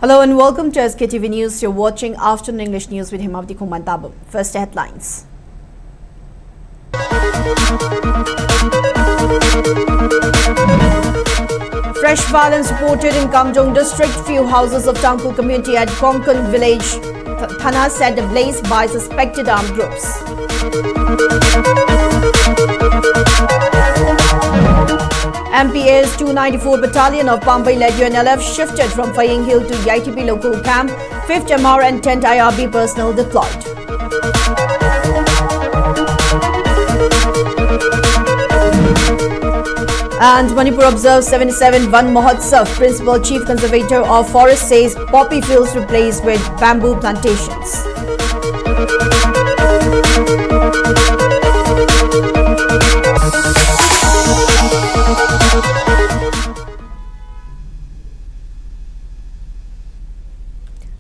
Hello and welcome to Sktv'S News. You're watching Afternoon English News with Himavati Kumantabam. First headlines. Fresh violence reported in Kamjong district. Few houses of Tangkul community at Konkan village Thana set ablaze by suspected armed groups. MPA's 294 Battalion of Pambai-led UNLF shifted from Faying Hill to YTP local camp. 5th MR and 10th IRB personnel deployed. And Manipur observes 77 Van Mahotsav. Principal Chief Conservator of Forest says poppy fields replaced with bamboo plantations.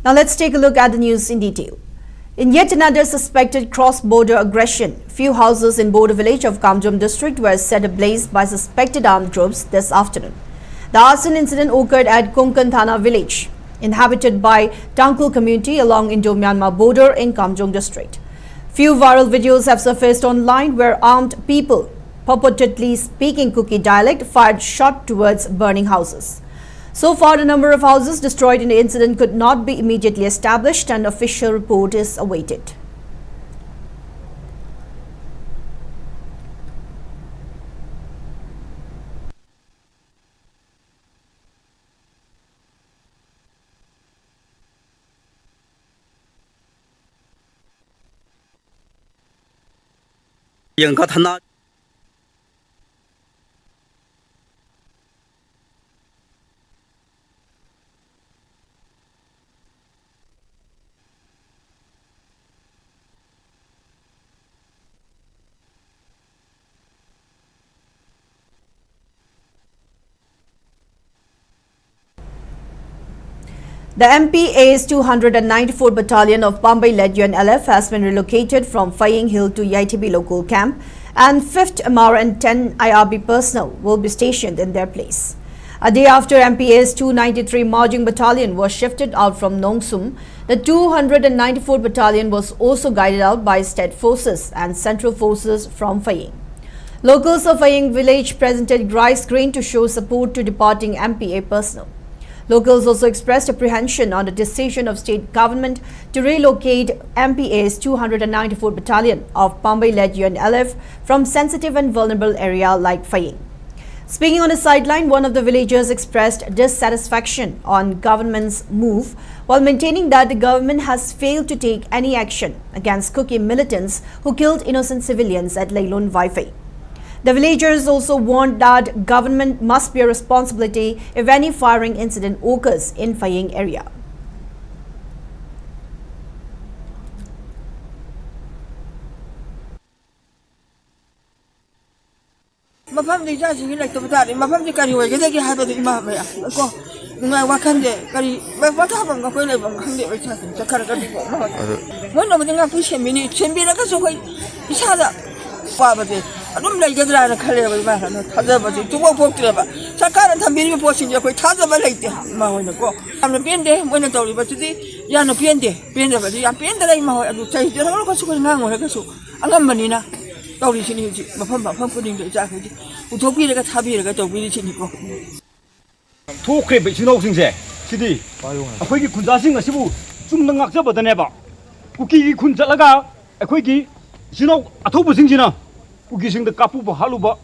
Now let's take a look at the news in detail. In yet another suspected cross-border aggression, few houses in border village of Kamjong district were set ablaze by suspected armed groups this afternoon. The arson incident occurred at Konkan Thana village, inhabited by Tangkul community along Indo-Myanmar border in Kamjong district. Few viral videos have surfaced online where armed people, purportedly speaking Kuki dialect, fired shot towards burning houses. So far, the number of houses destroyed in the incident could not be immediately established and official report is awaited. The MPA's 294 Battalion of Pambai-led UNLF has been relocated from Faying Hill to YTB local camp, and 5th MR and 10 IRB personnel will be stationed in their place. A day after MPA's 293 Marjing Battalion was shifted out from Nongsum, the 294 Battalion was also guided out by state forces and central forces from Faying. Locals of Faying village presented rice grain to show support to departing MPA personnel. Locals also expressed apprehension on the decision of state government to relocate MPA's 294 Battalion of Pambai-led UNLF from sensitive and vulnerable area like Faying. Speaking on the sideline, one of the villagers expressed dissatisfaction on government's move while maintaining that the government has failed to take any action against Kuki militants who killed innocent civilians at Leilun Vaifei. The villagers also warned that government must bear responsibility if any firing incident occurs in Faying area. adum lai gadra na khale ba na thaja ba tu bo pok tre ba sarkar an thambiri po sin ya koi thaja ba lai te ma hoi na ko am na pen de mo na tawri ba ti ya no pen de ba ya pen de lai ma hoi adu chai de ko su ko ngang ho ka su angam mani na tawri sin ji ma pham ba pham ko ding de ja ko ji u thok pi ga tha bi ga taw bi sin ko thu kre be sinau sing se sidi akhoi gi khunja sing asibu chung na ngak ja ba da ne ba kuki gi khun jalaga akhoi gi sinau athobu sing jina Kuki-sing the kapu ba halu ba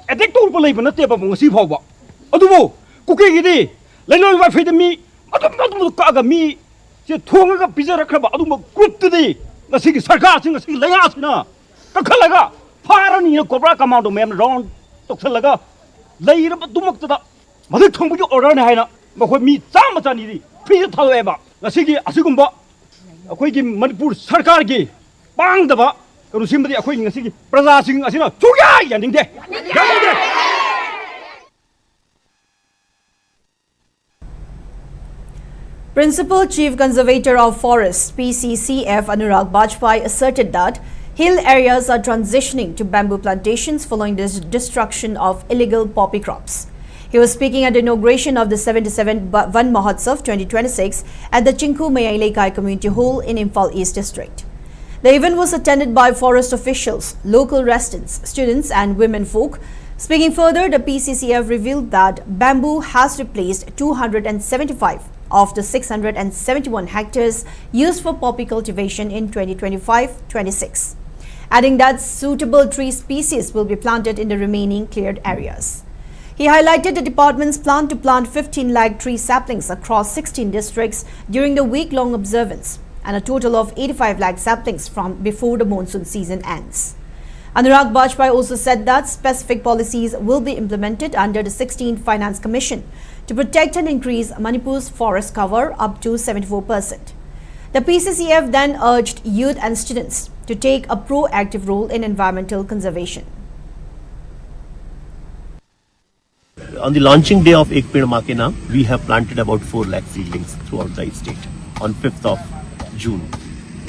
etek tur pa lay ba na te ba mo ngasi phaw ba adu mo kuki gi di Leilun Vaifei de mi adum ka ga mi je thong ga pizza rakha ba adu mo kut di ngasi gi sarkar sing ngasi laya sina ka khalaga farani na cobra command mem round tok salaga lay ra ba dumak ta madik thong bu order ne haina ma khoi mi cham cha ni di phi thal e ba ngasi gi asigum ba akhoi gi Manipur sarkar gi pang da ba Principal Chief Conservator of Forests (PCCF) Anurag Bajpai asserted that hill areas are transitioning to bamboo plantations following the destruction of illegal poppy crops. He was speaking at the inauguration of the 77 Van Mahotsav 2026 at the Chinku Mayailekai Community Hall in Imphal East District. The event was attended by forest officials, local residents, students and women folk. Speaking further, the PCCF revealed that bamboo has replaced 275 of the 671 hectares used for poppy cultivation in 2025-26, adding that suitable tree species will be planted in the remaining cleared areas. He highlighted the department's plan to plant 15 lakh tree saplings across 16 districts during the week-long observance and a total of 85 lakh saplings from before the monsoon season ends. Anurag Bajpai also said that specific policies will be implemented under the 16th Finance Commission to protect and increase Manipur's forest cover up to 74%. The PCCF then urged youth and students to take a proactive role in environmental conservation. On the launching day of Ek Ped Maa Ke Naam, we have planted about 4 lakh seedlings throughout the state on 5th of June.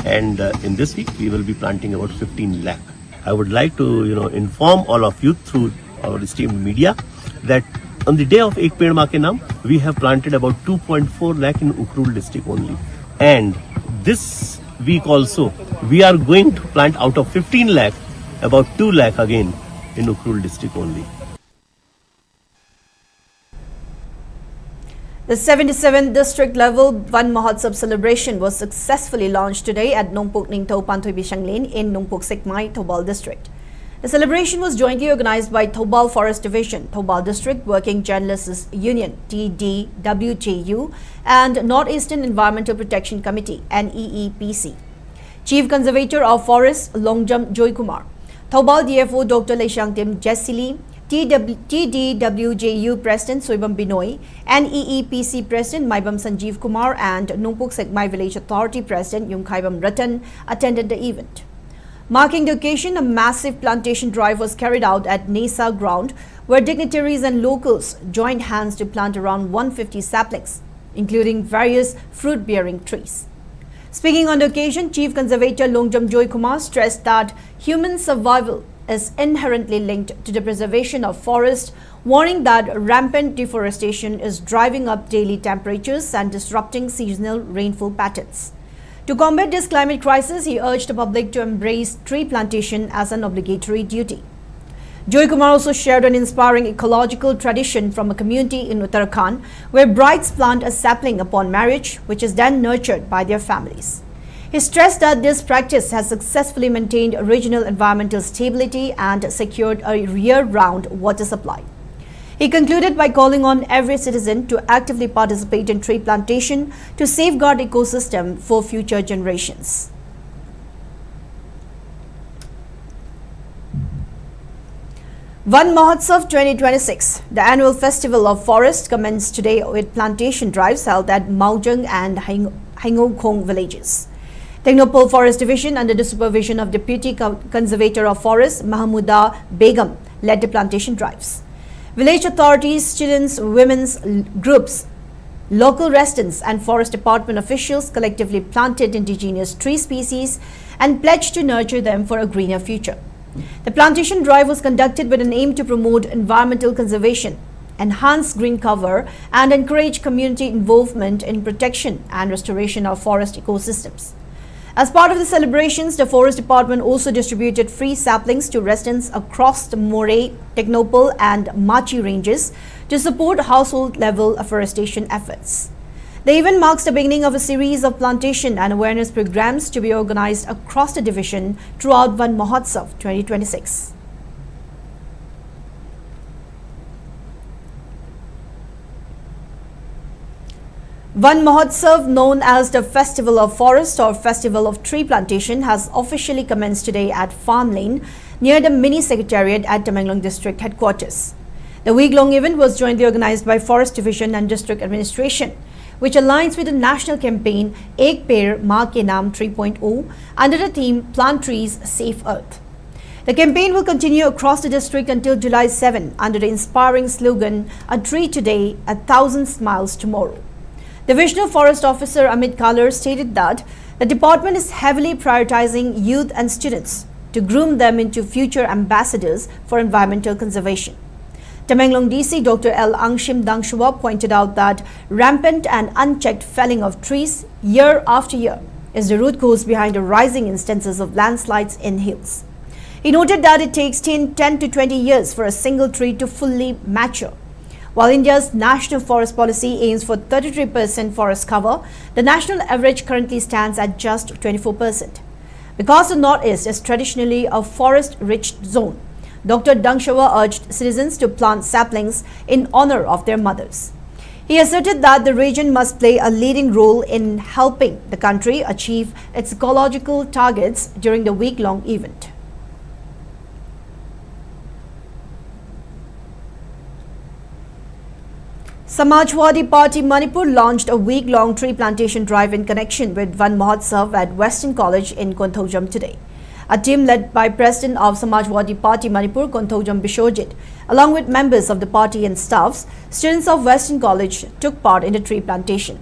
And in this week, we will be planting about 15 lakh. I would like to, inform all of you through our esteemed media that on the day of Ek Ped Maa Ke Naam, we have planted about 2.4 lakh in Ukhrul district only. And this week also, we are going to plant out of 15 lakh, about 2 lakh again in Ukhrul district only. The 77th district level Van Mahotsav celebration was successfully launched today at Nongpok Ningtho Panthoy Bishanglin in Nongpok Sikmai, Thoubal district. The celebration was jointly organized by Thoubal Forest Division, Thoubal District Working Journalists Union TDWJU and Northeastern Environmental Protection Committee NEEPC. Chief Conservator of Forests Longjam Joy Kumar, Thoubal DFO Dr. Leishangtim Jessili, TDWJU President Soibam Binoy, NEEPC President Maibam Sanjeev Kumar and Nongpok Sekmai Village Authority President Yungkhaibam Ratan attended the event. Marking the occasion, a massive plantation drive was carried out at Nesa ground where dignitaries and locals joined hands to plant around 150 saplings, including various fruit-bearing trees. Speaking on the occasion, Chief Conservator Longjam Joy Kumar stressed that human survival is inherently linked to the preservation of forest, warning that rampant deforestation is driving up daily temperatures and disrupting seasonal rainfall patterns. To combat this climate crisis, he urged the public to embrace tree plantation as an obligatory duty. Joy Kumar also shared an inspiring ecological tradition from a community in Uttarakhand where brides plant a sapling upon marriage, which is then nurtured by their families. He stressed that this practice has successfully maintained regional environmental stability and secured a year-round water supply. He concluded by calling on every citizen to actively participate in tree plantation to safeguard the ecosystem for future generations. Van Mahotsav 2026, the annual festival of forest, commenced today with plantation drives held at Kamjong and Hangokong villages. Technopole Forest Division, under the supervision of Deputy Conservator of Forests Mahmouda Begum, led the plantation drives. Village authorities, students, women's groups, local residents and forest department officials collectively planted indigenous tree species and pledged to nurture them for a greener future. The plantation drive was conducted with an aim to promote environmental conservation, enhance green cover and encourage community involvement in protection and restoration of forest ecosystems. As part of the celebrations, the Forest Department also distributed free saplings to residents across the Moray, Technopole and Machi ranges to support household-level afforestation efforts. The event marks the beginning of a series of plantation and awareness programs to be organized across the division throughout Van Mahotsav 2026. Van Mahotsav, known as the Festival of Forest or Festival of Tree Plantation, has officially commenced today at Farm Lane near the Mini Secretariat at Kamjong District Headquarters. The week-long event was jointly organized by Forest Division and District Administration, which aligns with the national campaign Ek Ped Maa Ke Naam 3.0 under the theme Plant Trees, Save Earth. The campaign will continue across the district until July 7 under the inspiring slogan, A Tree Today, 1,000 Smiles Tomorrow. Divisional Forest Officer Amit Kalar stated that the department is heavily prioritizing youth and students to groom them into future ambassadors for environmental conservation. Tamenglong DC Dr. L. Angshim Dangshua pointed out that rampant and unchecked felling of trees year after year is the root cause behind the rising instances of landslides in hills. He noted that it takes 10 to 20 years for a single tree to fully mature. While India's national forest policy aims for 33% forest cover, the national average currently stands at just 24%. Because the Northeast is traditionally a forest-rich zone, Dr. Dangshua urged citizens to plant saplings in honor of their mothers. He asserted that the region must play a leading role in helping the country achieve its ecological targets during the week-long event. Samajwadi Party Manipur launched a week-long tree plantation drive in connection with Van Mahotsav at Western College in Konthojam today. A team led by President of Samajwadi Party Manipur, Konthojam Bishojit, along with members of the party and staffs, students of Western College took part in the tree plantation.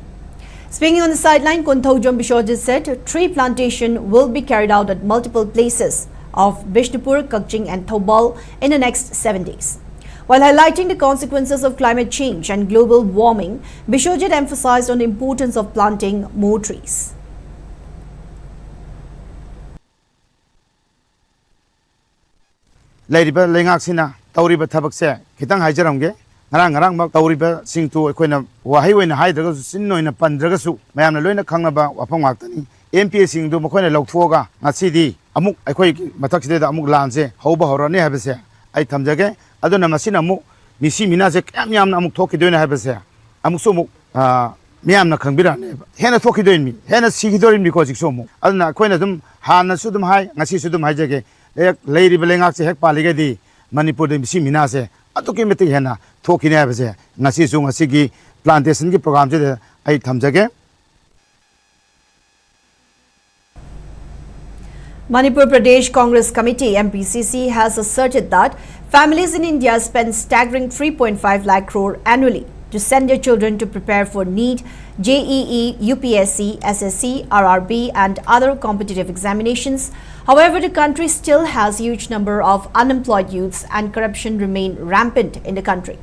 Speaking on the sideline, Konthojam Bishojit said tree plantation will be carried out at multiple places of Bishnupur, Kamjong and Thobal in the next 7 days. While highlighting the consequences of climate change and global warming, Bishojit emphasized on the importance of planting more trees. Ladiba Lengaxina, Tauriba Tabakse, Kitang Hajaramge, Narang, Tauriba, sing to Equina, Wahiwin Hydragus, Sino in a Pandragasu, Mayana Luna Kangaba, Wapamatani, MPSing do Mokona Lokfoga, Natsidi, Amuk, Equi, Mataxide, Amuk Lanze, Hoba Horane Habese, I Tamjage, Adona Masina Muk, Misi Minazek, Amiam Amuk Toki doing Habese, Amusumu, Miam Nakambira, Hena Toki doing me, Hena Sigidorin because it's so much. Adana Quenadum, Hana Sudum High, Nasi Sudum Hijage. Lady Belengak Hek Paligadi, Manipur de Siminase, Atoki Hena, talking Abse, Nasizung Sigi, plantation program to the Aitamjage. Manipur Pradesh Congress Committee MPCC has asserted that families in India spend staggering 3.5 lakh crore annually to send their children to prepare for NEET, JEE, UPSC, SSC, RRB and other competitive examinations. However, the country still has a huge number of unemployed youths and corruption remain rampant in the country.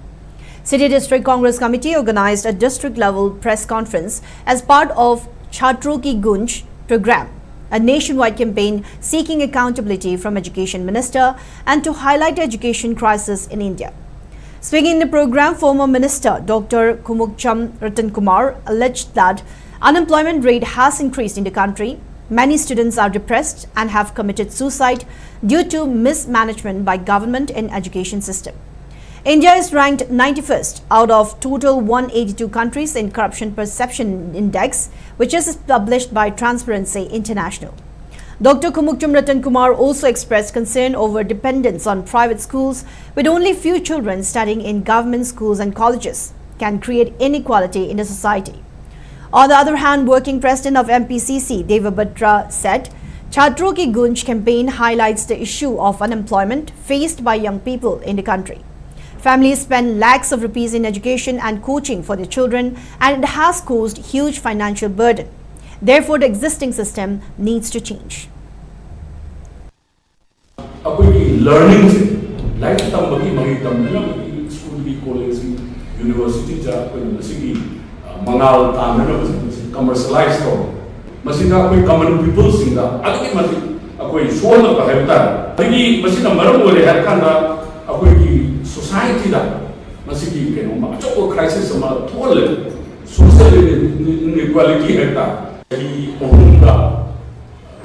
City District Congress Committee organized a district-level press conference as part of Chhatron Ki Gunj program, a nationwide campaign seeking accountability from Education Minister and to highlight the education crisis in India. Speaking in the program, former Minister Dr. Kuki-Zo Council alleged that unemployment rate has increased in the country. Many students are depressed and have committed suicide due to mismanagement by government in education system. India is ranked 91st out of total 182 countries in Corruption Perception Index, which is published by Transparency International. Dr. Kuki-Zo Council also expressed concern over dependence on private schools, with only few children studying in government schools and colleges can create inequality in the society. On the other hand, working president of MPCC, Devabhadra, said Chhatron Ki Gunj campaign highlights the issue of unemployment faced by young people in the country. Families spend lakhs of rupees in education and coaching for their children, and it has caused huge financial burden. Therefore, the existing system needs to change. Learning, like school, college, university, Mangal Tan, commercialized store. Masina common people sing that. I show up a habitat. Masina Maramore had kind society that Masiki can a crisis of toilet, social inequality at that. Ohunga,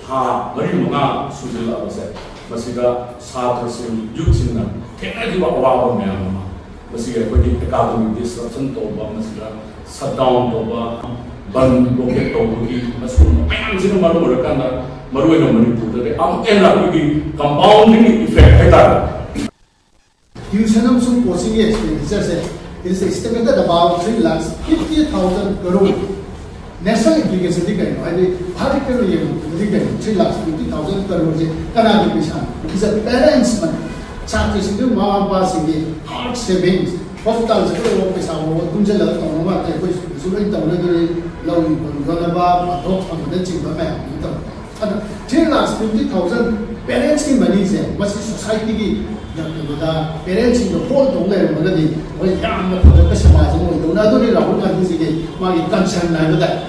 Ha, Marimuna, Suzilla was said. Masika, Saturn, Yuxin, Kennedy Wawa Mama, Masika, academic disruption to Masika. Shut down over Ban Rocket Toki, Masum, and Maruakana, Maruana Manipur, and compounding effect. Tuition some posting expenditure is estimated about 3,50,000 crore. National implication particularly 3,50,000 crore is a parent's money. Charges into Mama passing hard savings. Hospitals are Pesamo, Kunjala, Tonoma, Surin, Low, Gonaba, Top on the Chimba. 3,50,000 parents in Malaysia, what is society parents in the whole don't let them was young for the customers and don't know the Rahul Gandhi my concern like that.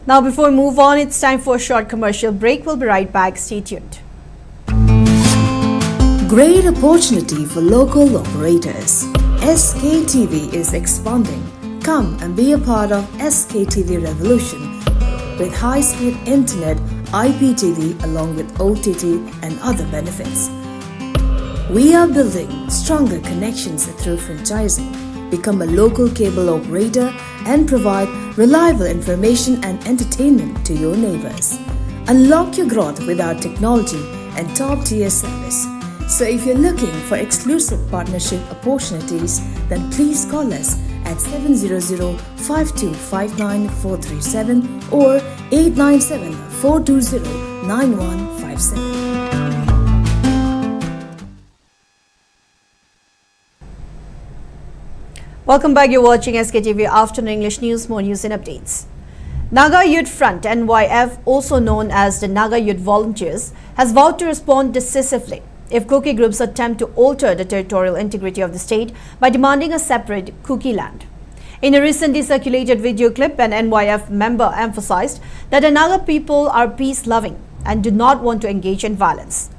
Now, before we move on, it's time for a short commercial break. We'll be right back. Stay tuned. Great opportunity for local operators. SKTV is expanding. Come and be a part of SKTV revolution with high-speed internet, IPTV along with OTT and other benefits. We are building stronger connections through franchising. Become a local cable operator and provide reliable information and entertainment to your neighbors. Unlock your growth with our technology and top-tier service. So if you're looking for exclusive partnership opportunities, then please call us at 700-5259-437 or 897-420-9157. Welcome back. You're watching SKTV Afternoon English News. More news and updates. Naga Youth Front (NYF), also known as the Naga Youth Volunteers, has vowed to respond decisively if Kuki groups attempt to alter the territorial integrity of the state by demanding a separate Kuki land. In a recently circulated video clip, an NYF member emphasized that the Naga people are peace-loving and do not want to engage in violence.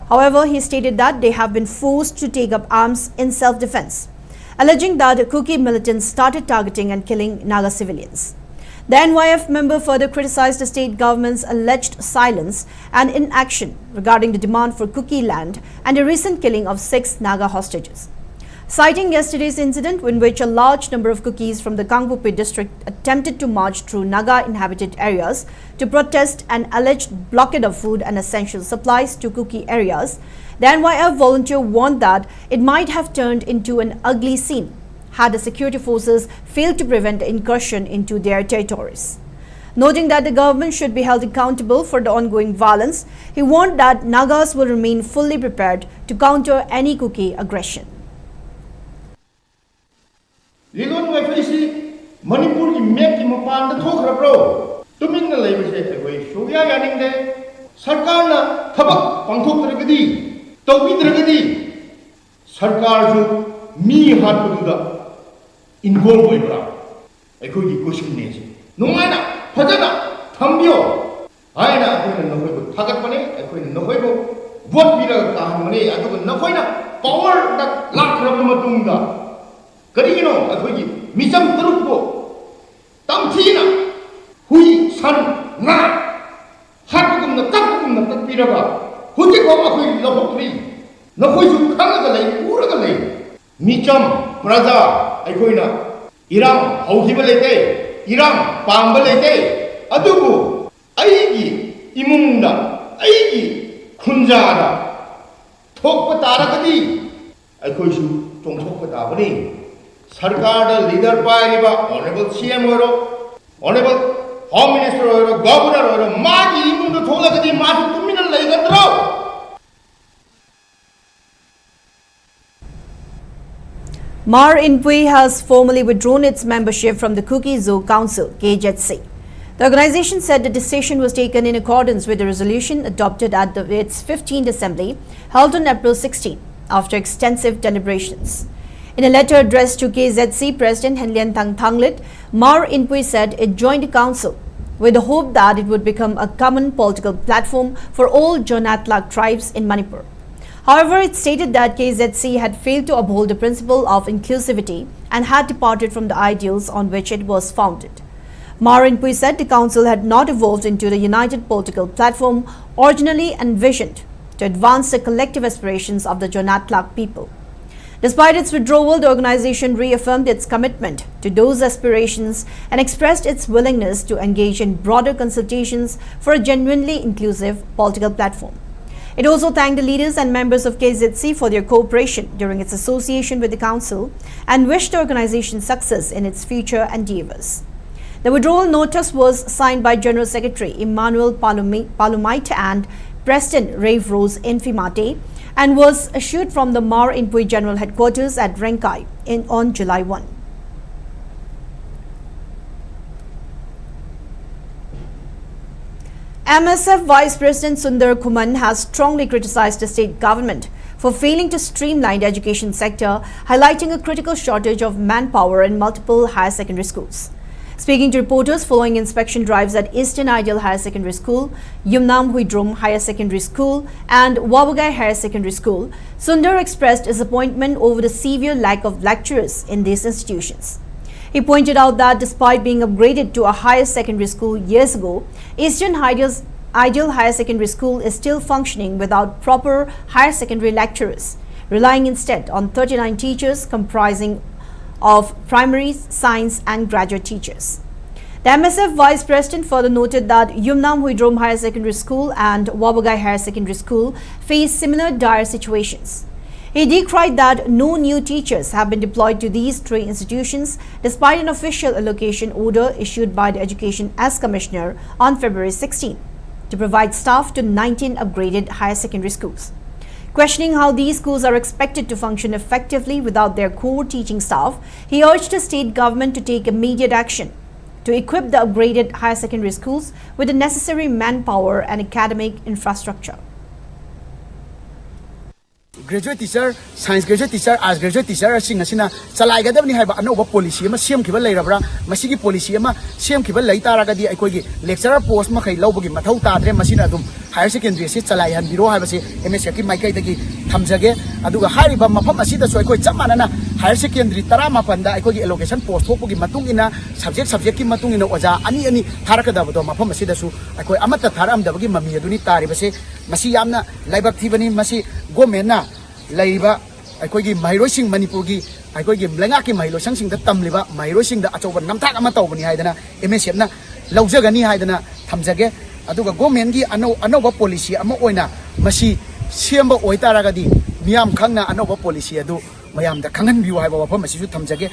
However, he stated that they have been forced to take up arms in self-defense, alleging that Kuki militants started targeting and killing Naga civilians. The NYF member further criticized the state government's alleged silence and inaction regarding the demand for Kuki land and the recent killing of 6 Naga hostages. Citing yesterday's incident in which a large number of Kukis from the Gangpokpi district attempted to march through Naga inhabited areas to protest an alleged blockade of food and essential supplies to Kuki areas, the NYF volunteer warned that it might have turned into an ugly scene had the security forces failed to prevent the incursion into their territories. Noting that the government should be held accountable for the ongoing violence, he warned that Nagas will remain fully prepared to counter any Kuki aggression. Manipur ki map ki mapan da thokhrabro tumin na leibse koi shoya yaningde sarkar na thabak pangthok dragadi tawbi dragadi sarkar ju mi hatpuda involve hoibra ekoi ki question ne ji nungaina phajana thambio aina akoi na noi ko thagat pane ekoi na noi ko vote pira ka mane adu nakoi na power da lakrab matungda karigino akoi ki misam tarukko tamthina hui san na hatkum na takkum na takpiraga huti ko akoi labokri nakoi ju khanga lei pura ga lei micham praja akoi na irang hauhiba lete irang pamba lete adubu aigi imungda aigi khunjara thokpa taragadi akoi su tongthokpa tabani Sarkar leader pairiba honorable CM oro honorable Home Minister oro governor oro magi imundo tholagadi maju tumina leigadro. Mar Inpui has formally withdrawn its membership from the Kuki-Zo Council (KZC). The organization said the decision was taken in accordance with the resolution adopted at its 15th assembly held on April 16 after extensive deliberations. In a letter addressed to KZC President Henlian Thanglit, Mar Inpui said it joined the council with the hope that it would become a common political platform for all Jonatlak tribes in Manipur. However, it stated that KZC had failed to uphold the principle of inclusivity and had departed from the ideals on which it was founded. Mar Inpui said the council had not evolved into the united political platform originally envisioned to advance the collective aspirations of the Jonatlak people. Despite its withdrawal, the organization reaffirmed its commitment to those aspirations and expressed its willingness to engage in broader consultations for a genuinely inclusive political platform. It also thanked the leaders and members of KZC for their cooperation during its association with the council and wished the organization success in its future endeavors. The withdrawal notice was signed by General Secretary Emmanuel Palumite and President Rave Rose Infimate and was issued from the Mar Inpui General Headquarters at Renkai on July 1. MSF Vice President Sundar Kuman has strongly criticized the state government for failing to streamline the education sector, highlighting a critical shortage of manpower in multiple higher secondary schools. Speaking to reporters following inspection drives at Eastern Ideal Higher Secondary School, Yumnam Huidrum Higher Secondary School and Wabugai Higher Secondary School, Sundar expressed disappointment over the severe lack of lecturers in these institutions. He pointed out that despite being upgraded to a higher secondary school years ago, Eastern Ideal Higher Secondary School is still functioning without proper higher secondary lecturers, relying instead on 39 teachers comprising of primary, science and graduate teachers. The MSF Vice President further noted that Yumnam Huidrom Higher Secondary School and Wabugai Higher Secondary School face similar dire situations. He decried that no new teachers have been deployed to these three institutions despite an official allocation order issued by the Education as Commissioner on February 16 to provide staff to 19 upgraded higher secondary schools. Questioning how these schools are expected to function effectively without their core teaching staff, he urged the state government to take immediate action to equip the upgraded higher secondary schools with the necessary manpower and academic infrastructure. Graduate teacher, science graduate teacher, arts graduate teacher, sing asina salai gadam ni haiba anova policy ama siam khiba leirabra masigi policy ama siam khiba leitara gadi aikogi lecturer post ma khai lobagi mathau tadre masina adum higher secondary se salai han biro haiba se MSF ki maikai dagi thamjage aduga hariba mafam asida so aikoi chamanana higher secondary tarama panda aikogi allocation post thopogi matung ina subject ki matung ina oja ani tharakada bodo mafam asida su aikoi amata tharam dabagi mami aduni tari base masi yamna laibak thibani masi government na Laiba, I could give my rosing Manipuri, I could give Langaki my losing the Tamliba, my rosing the Atoba Namtak Amatobani Hidana, Emesiana, Lauzagani Hidana, Tamzage, Aduga Gomengi, Anova policy, Amoina, Masi, Siamba Oitaragadi, Miam Kanga, Anova policy, Adu, Mayam, the Kangan view, I have a promise to Tamzage.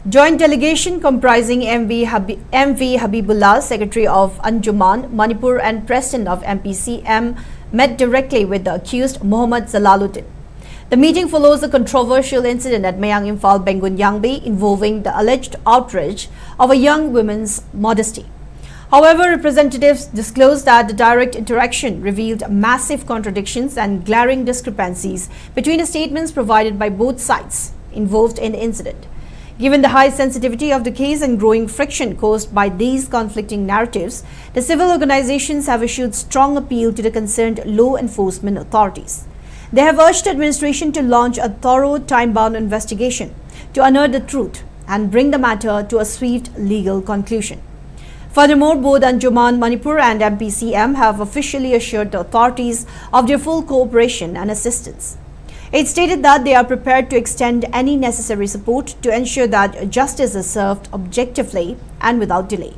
Joint delegation comprising MV Habibullah, Secretary of Anjuman, Manipur and President of MPCM met directly with the accused Muhammad Zalaluddin. The meeting follows a controversial incident at Mayang Imphal, Bengun Yangbi involving the alleged outrage of a young woman's modesty. However, representatives disclosed that the direct interaction revealed massive contradictions and glaring discrepancies between the statements provided by both sides involved in the incident. Given the high sensitivity of the case and growing friction caused by these conflicting narratives, the civil organizations have issued strong appeal to the concerned law enforcement authorities. They have urged the administration to launch a thorough, time-bound investigation to unearth the truth and bring the matter to a swift legal conclusion. Furthermore, both Anjuman, Manipur and MPCM have officially assured the authorities of their full cooperation and assistance. It stated that they are prepared to extend any necessary support to ensure that justice is served objectively and without delay.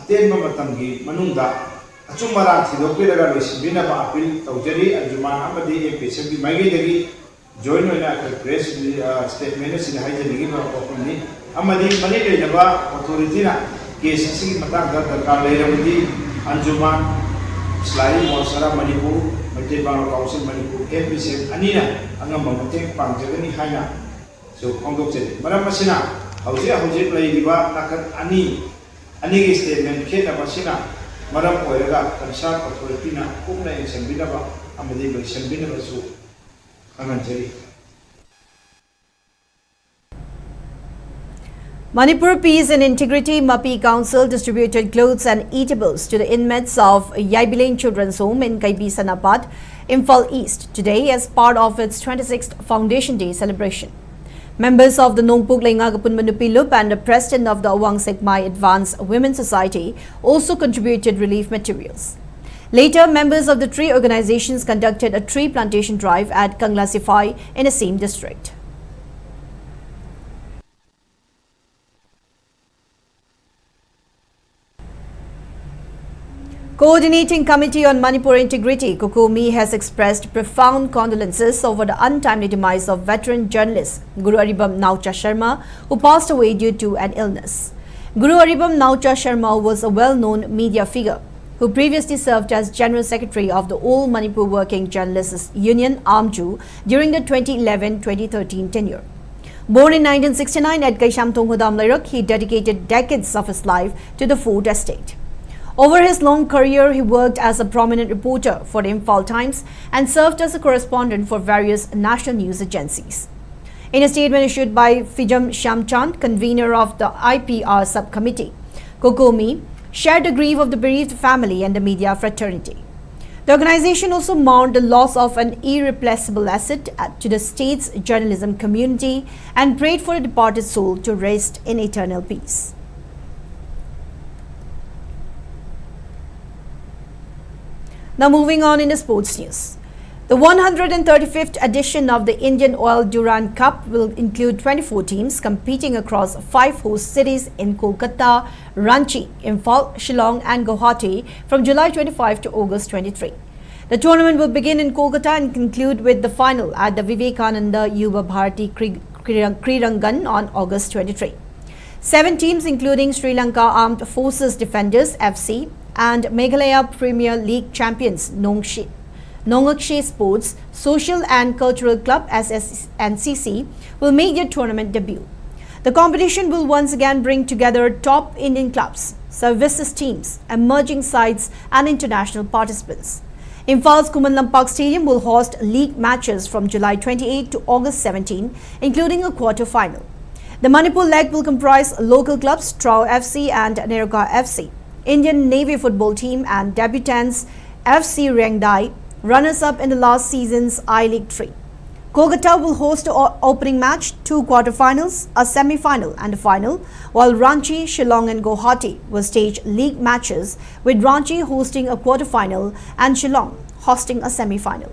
Atenma matamgi manungda achumara thidokiraga loisbinaba appeal tawjari anjuman amadi MPCM magi dagi join hoina press statement sin haijani ma opni amadi mani leidaba authority na case asigi matanga darkar leiramudi anjuman slai monsara Manipur Manipur Council Manipur MPCM anina angam mateng pangjagani haina so kongdokje maram masina hauji leidiba nakan Anigi statement kena basina maram oiraga concern authority na kumna insambinaba amadi insambinaba su anganjari. Manipur Peace and Integrity MAPI Council distributed clothes and eatables to the inmates of Yaibilain Children's Home in Kaibi Sanapad, Imphal East today as part of its 26th Foundation Day celebration. Members of the Nongpuk Laingagapun Manupilup and the President of the Awang Sekmai Advanced Women's Society also contributed relief materials. Later, members of the tree organizations conducted a tree plantation drive at Kanglasifai in the same district. Coordinating Committee on Manipur Integrity, Kuki-Zo has expressed profound condolences over the untimely demise of veteran journalist Guru Aribam Naucha Sharma, who passed away due to an illness. Guru Aribam Naucha Sharma was a well-known media figure who previously served as General Secretary of the All Manipur Working Journalists Union (AMJU) during the 2011-2013 tenure. Born in 1969 at Kamjong, Lairuk, he dedicated decades of his life to the Fort Estate. Over his long career, he worked as a prominent reporter for the Imphal Times and served as a correspondent for various national news agencies. In a statement issued by Fijam Shamchand, convener of the IPR subcommittee, Kuki-Zo shared the grief of the bereaved family and the media fraternity. The organization also mourned the loss of an irreplaceable asset to the state's journalism community and prayed for the departed soul to rest in eternal peace. Now moving on in the sports news. The 135th edition of the Indian Oil Durand Cup will include 24 teams competing across 5 host cities in Kolkata, Ranchi, Imphal, Shillong and Guwahati from July 25 to August 23. The tournament will begin in Kolkata and conclude with the final at the Vivekananda Yuva Bharati Kridangan on August 23. 7 teams including Sri Lanka Armed Forces Defenders FC and Meghalaya Premier League champions Nongakshe Sports, Social and Cultural Club (SSNCC) will make their tournament debut. The competition will once again bring together top Indian clubs, services teams, emerging sides and international participants. Imphal's Kuman Lampak Stadium will host league matches from July 28 to August 17, including a quarter-final. The Manipur leg will comprise local clubs Trau FC and Neroka FC, Indian Navy football team and debutants FC Rengdai, runners-up in the last season's I-League 3. Kolkata will host the opening match, 2 quarter-finals, a semi-final and a final, while Ranchi, Shillong and Guwahati will stage league matches, with Ranchi hosting a quarter-final and Shillong hosting a semi-final.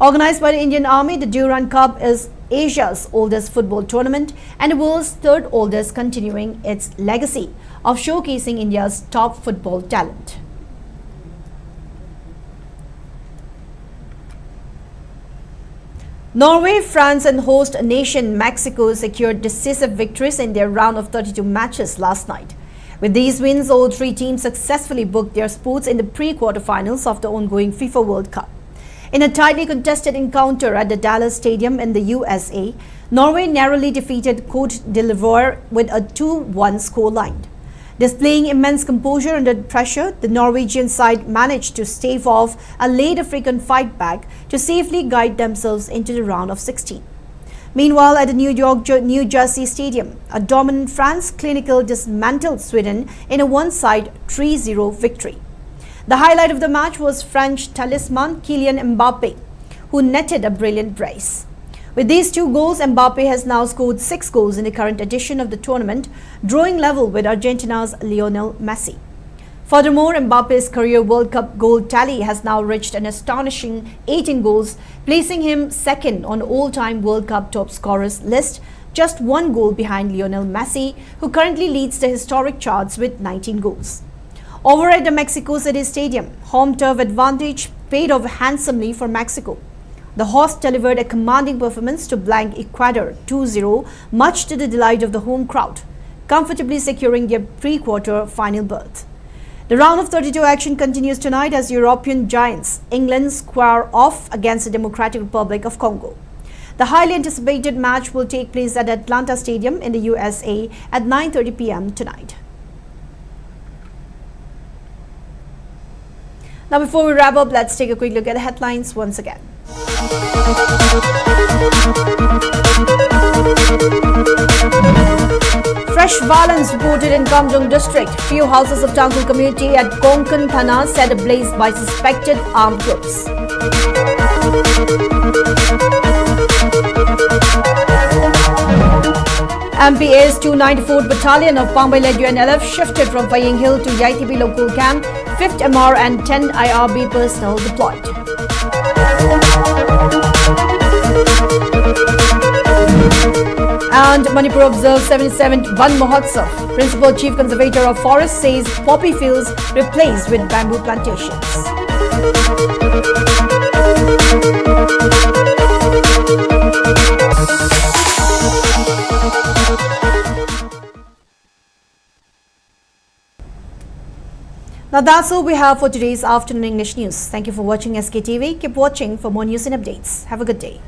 Organized by the Indian Army, the Durand Cup is Asia's oldest football tournament and the world's 3rd oldest, continuing its legacy of showcasing India's top football talent. Norway, France and host nation Mexico secured decisive victories in their round of 32 matches last night. With these wins, all 3 teams successfully booked their spots in the pre-quarterfinals of the ongoing FIFA World Cup. In a tightly contested encounter at the Dallas Stadium in the USA, Norway narrowly defeated Cote d'Ivoire with a 2-1 scoreline. Displaying immense composure under pressure, the Norwegian side managed to stave off a late African fight back to safely guide themselves into the round of 16. Meanwhile, at the New Jersey Stadium, a dominant France clinical dismantled Sweden in a one-side 3-0 victory. The highlight of the match was French talisman Kylian Mbappe, who netted a brilliant brace. With these 2 goals, Mbappe has now scored 6 goals in the current edition of the tournament, drawing level with Argentina's Lionel Messi. Furthermore, Mbappe's career World Cup goal tally has now reached an astonishing 18 goals, placing him 2nd on all-time World Cup top scorers list, just 1 goal behind Lionel Messi, who currently leads the historic charts with 19 goals. Over at the Mexico City Stadium, home turf advantage paid off handsomely for Mexico. The host delivered a commanding performance to blank Ecuador 2-0, much to the delight of the home crowd, comfortably securing their pre-quarter final berth. The round of 32 action continues tonight as European giants England square off against the Democratic Republic of Congo. The highly anticipated match will take place at Atlanta Stadium in the USA at 9:30 p.m. tonight. Now before we wrap up, let's take a quick look at the headlines once again. Fresh violence reported in Kamjong district. Few houses of Tangkul community at Konkan Thana set ablaze by suspected armed groups. MPA's 294th Battalion of Pambai-led UNLF shifted from Faying Hill to YTB local camp. 5th MR and 10 IRB personnel deployed. And Manipur observes 77th Van Mahotsav. Principal Chief Conservator of Forest says poppy fields replaced with bamboo plantations. Now that's all we have for today's afternoon English news. Thank you for watching SKTV. Keep watching for more news and updates. Have a good day.